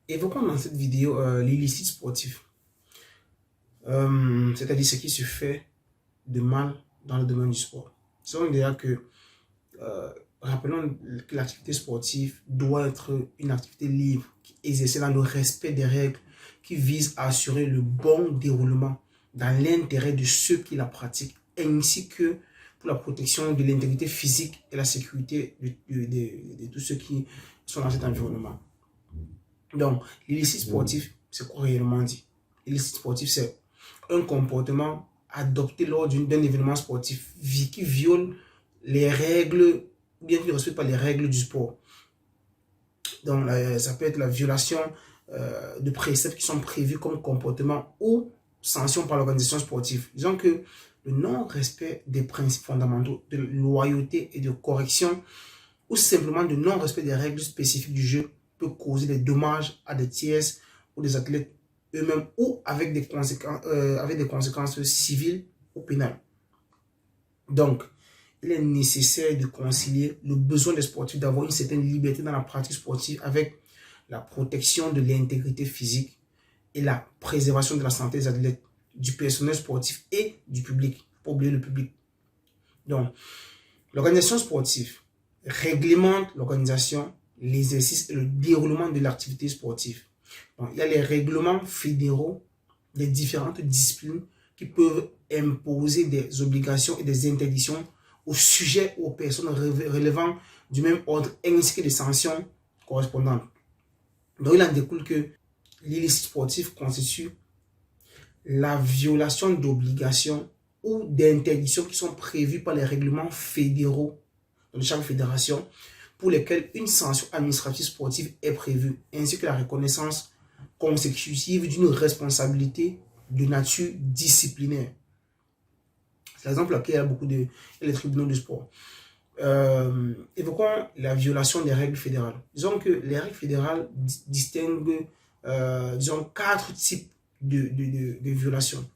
Évoquons dans cette vidéo l'illicite sportif, c'est-à-dire ce qui se fait de mal dans le domaine du sport. Disons déjà que, rappelons que l'activité sportive doit être une activité libre, exercée dans le respect des règles, qui vise à assurer le bon déroulement dans l'intérêt de ceux qui la pratiquent, ainsi que pour la protection de l'intégrité physique et la sécurité de tous ceux qui sont dans cet environnement. Donc, l'illicite sportif, c'est quoi réellement dit? L'illicite sportif, c'est un comportement adopté lors d'un événement sportif qui viole les règles, bien qu'il ne respecte pas les règles du sport. Donc, ça peut être la violation de préceptes qui sont prévus comme comportement ou sanction par l'organisation sportive. Disons que le non-respect des principes fondamentaux de loyauté et de correction ou simplement de non-respect des règles spécifiques du jeu peut causer des dommages à des tiers ou des athlètes eux-mêmes ou avec des conséquences civiles ou pénales. Donc, il est nécessaire de concilier le besoin des sportifs d'avoir une certaine liberté dans la pratique sportive avec la protection de l'intégrité physique et la préservation de la santé des athlètes, du personnel sportif et du public. Il ne faut pas oublier le public. Donc, l'organisation sportive réglemente l'organisation, l'exercice et le déroulement de l'activité sportive. Donc, il y a les règlements fédéraux des différentes disciplines qui peuvent imposer des obligations et des interdictions aux sujets ou aux personnes relevant du même ordre, ainsi que des sanctions correspondantes. Donc, il en découle que l'illicite sportif constitue la violation d'obligations ou d'interdictions qui sont prévues par les règlements fédéraux de chaque fédération, pour lesquels une sanction administrative sportive est prévue, ainsi que la reconnaissance consécutive d'une responsabilité de nature disciplinaire. C'est l'exemple auquel il y a beaucoup de les tribunaux de sport. Évoquons la violation des règles fédérales. Disons que les règles fédérales distinguent, disons, 4 types de violations.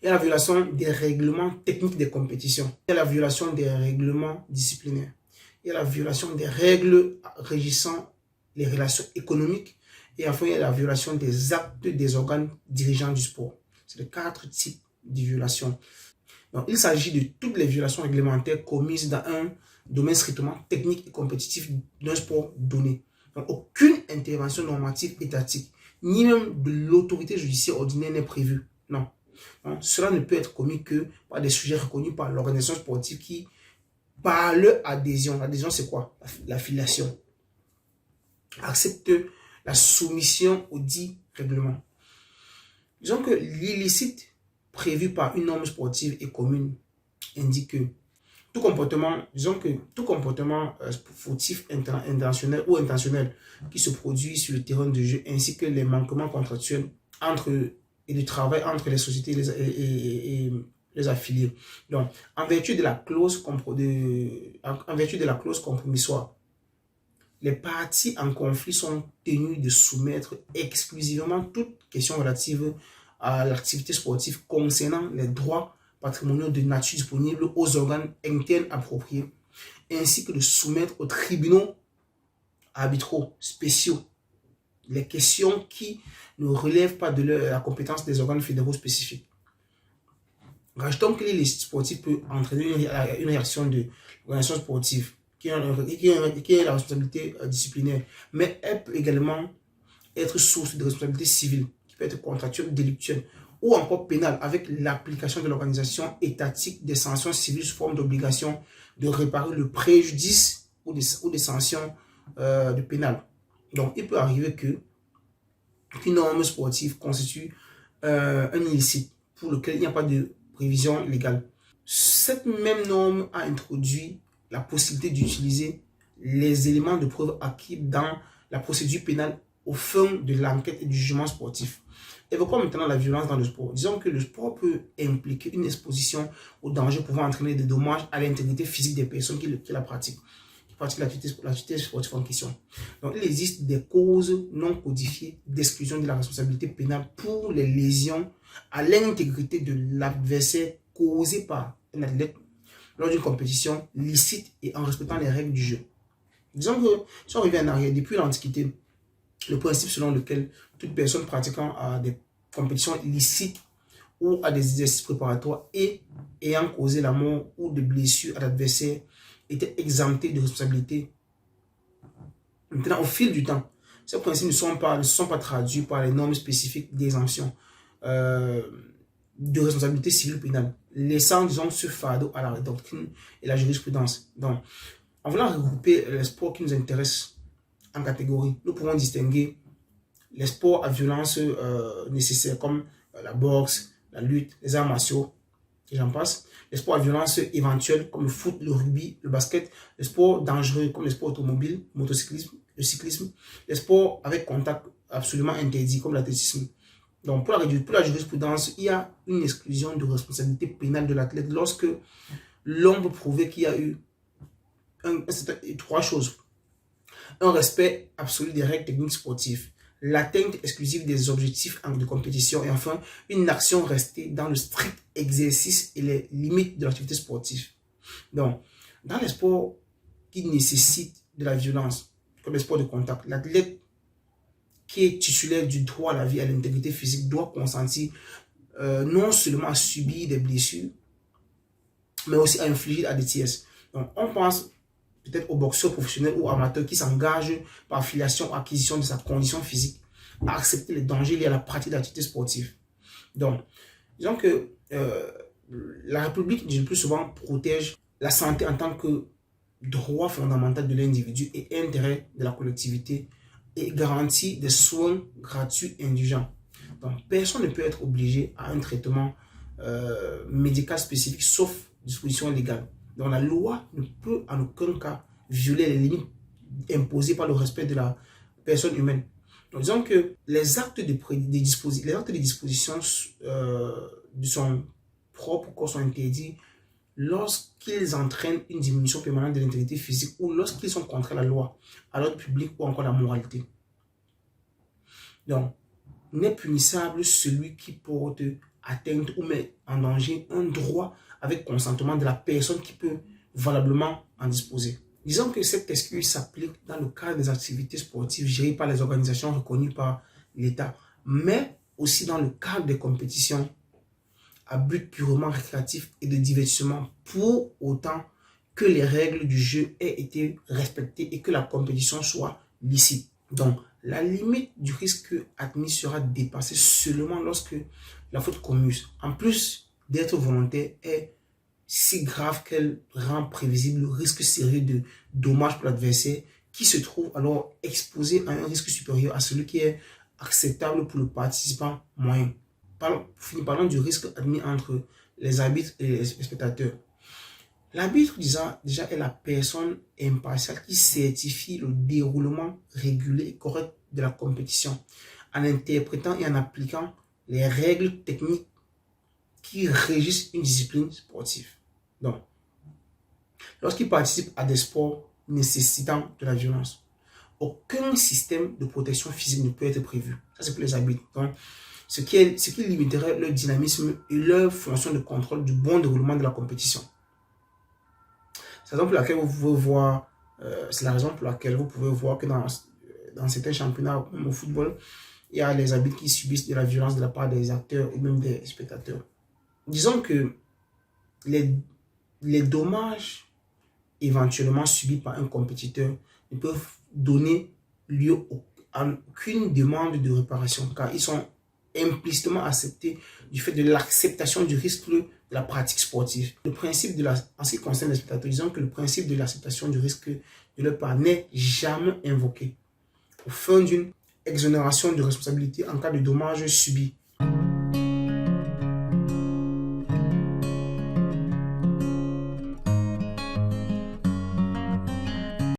Il y a la violation des règlements techniques des compétitions. Il y a la violation des règlements disciplinaires. Il y a la violation des règles régissant les relations économiques. Et enfin, il y a la violation des actes des organes dirigeants du sport. C'est les 4 types de violations. Donc, il s'agit de toutes les violations réglementaires commises dans un domaine strictement technique et compétitif d'un sport donné. Donc, aucune intervention normative étatique, ni même de l'autorité judiciaire ordinaire n'est prévue. Non. Donc, cela ne peut être commis que par des sujets reconnus par l'organisation sportive qui, par leur adhésion, l'adhésion c'est quoi? L'affiliation, accepte la soumission au dit règlement. Disons que l'illicite prévu par une norme sportive et commune indique que tout comportement, disons que tout comportement fautif intentionnel ou intentionnel qui se produit sur le terrain de jeu, ainsi que les manquements contractuels et du travail entre les sociétés et les affiliés. Donc, en vertu de la clause compromissoire, les parties en conflit sont tenues de soumettre exclusivement toute question relative à l'activité sportive concernant les droits patrimoniaux de nature disponibles aux organes internes appropriés, ainsi que de soumettre aux tribunaux arbitraux spéciaux les questions qui ne relèvent pas de la compétence des organes fédéraux spécifiques. Rajoutons que l'illicite sportif peut entraîner une réaction de l'organisation sportive qui a la responsabilité disciplinaire, mais elle peut également être source de responsabilité civile, qui peut être contractuelle ou délictuelle, ou encore pénale, avec l'application de l'organisation étatique des sanctions civiles sous forme d'obligation de réparer le préjudice ou des sanctions de pénal. Donc, il peut arriver qu'une norme sportive constitue un illicite pour lequel il n'y a pas de prévision légale. Cette même norme a introduit la possibilité d'utiliser les éléments de preuve acquis dans la procédure pénale aux fins de l'enquête et du jugement sportif. Évoquons maintenant la violence dans le sport. Disons que le sport peut impliquer une exposition au danger pouvant entraîner des dommages à l'intégrité physique des personnes qui la pratiquent, l'activité sportive en question. Donc, il existe des causes non codifiées d'exclusion de la responsabilité pénale pour les lésions à l'intégrité de l'adversaire causées par un athlète lors d'une compétition licite et en respectant les règles du jeu. Disons que si on revient en arrière, depuis l'Antiquité, le principe selon lequel toute personne pratiquant à des compétitions licites ou à des exercices préparatoires et ayant causé la mort ou des blessures à l'adversaire était exemptée de responsabilité. Maintenant, au fil du temps, ces principes ne sont pas traduits par les normes spécifiques d'exemption de responsabilité civile pénale, laissant, disons, ce fardeau à la doctrine et la jurisprudence. Donc, en voulant regrouper les sports qui nous intéressent en catégories, nous pouvons distinguer les sports à violence nécessaire comme la boxe, la lutte, les arts martiaux, et j'en passe. Les sports à violence éventuelle comme le foot, le rugby, le basket. Les sports dangereux comme les sports automobiles, le motocyclisme, le cyclisme. Les sports avec contact absolument interdits comme l'athlétisme. Donc pour la jurisprudence, il y a une exclusion de responsabilité pénale de l'athlète lorsque l'on peut prouver qu'il y a eu trois choses. Un respect absolu des règles techniques sportives, l'atteinte exclusive des objectifs de compétition et enfin une action restée dans le strict exercice et les limites de l'activité sportive. Donc, dans les sports qui nécessitent de la violence, comme les sports de contact, l'athlète qui est titulaire du droit à la vie et à l'intégrité physique doit consentir non seulement à subir des blessures, mais aussi à infliger à des tiers. Donc, on pense peut-être aux boxeurs professionnels ou amateurs qui s'engagent par affiliation ou acquisition de sa condition physique à accepter les dangers liés à la pratique d'activités sportives. Donc, disons que la République, le plus souvent, protège la santé en tant que droit fondamental de l'individu et intérêt de la collectivité et garantit des soins gratuits et indulgents. Donc, personne ne peut être obligé à un traitement médical spécifique sauf disposition légale. Donc la loi ne peut en aucun cas violer les limites imposées par le respect de la personne humaine. Donc disons que les actes de disposition de son propre corps sont interdits lorsqu'ils entraînent une diminution permanente de l'intégrité physique ou lorsqu'ils sont contraires à la loi, à l'ordre public ou encore à la moralité. Donc, n'est punissable celui qui porte atteinte ou met en danger un droit avec consentement de la personne qui peut valablement en disposer. Disons que cette excuse s'applique dans le cadre des activités sportives gérées par les organisations reconnues par l'État, mais aussi dans le cadre des compétitions à but purement récréatif et de divertissement, pour autant que les règles du jeu aient été respectées et que la compétition soit licite. Donc, la limite du risque admis sera dépassée seulement lorsque la faute commise, en plus d'être volontaire, est si grave qu'elle rend prévisible le risque sérieux de dommages pour l'adversaire qui se trouve alors exposé à un risque supérieur à celui qui est acceptable pour le participant moyen. Parlons du risque admis entre les arbitres et les spectateurs. L'arbitre déjà est la personne impartiale qui certifie le déroulement régulier et correct de la compétition en interprétant et en appliquant les règles techniques qui régissent une discipline sportive. Donc, lorsqu'il participe à des sports nécessitant de la violence, aucun système de protection physique ne peut être prévu. Ça, c'est pour les arbitres. Donc, ce qui limiterait leur dynamisme et leur fonction de contrôle du bon déroulement de la compétition. C'est la raison pour laquelle vous pouvez voir, que dans certains championnats, comme au football, il y a les arbitres qui subissent de la violence de la part des acteurs et même des spectateurs. Disons que les dommages éventuellement subis par un compétiteur ne peuvent donner lieu à aucune demande de réparation, car ils sont implicitement acceptés du fait de l'acceptation du risque de la pratique sportive. En ce qui concerne les spectateurs, disons que le principe de l'acceptation du risque de leur part n'est jamais invoqué au fin d'une exonération de responsabilité en cas de dommages subis.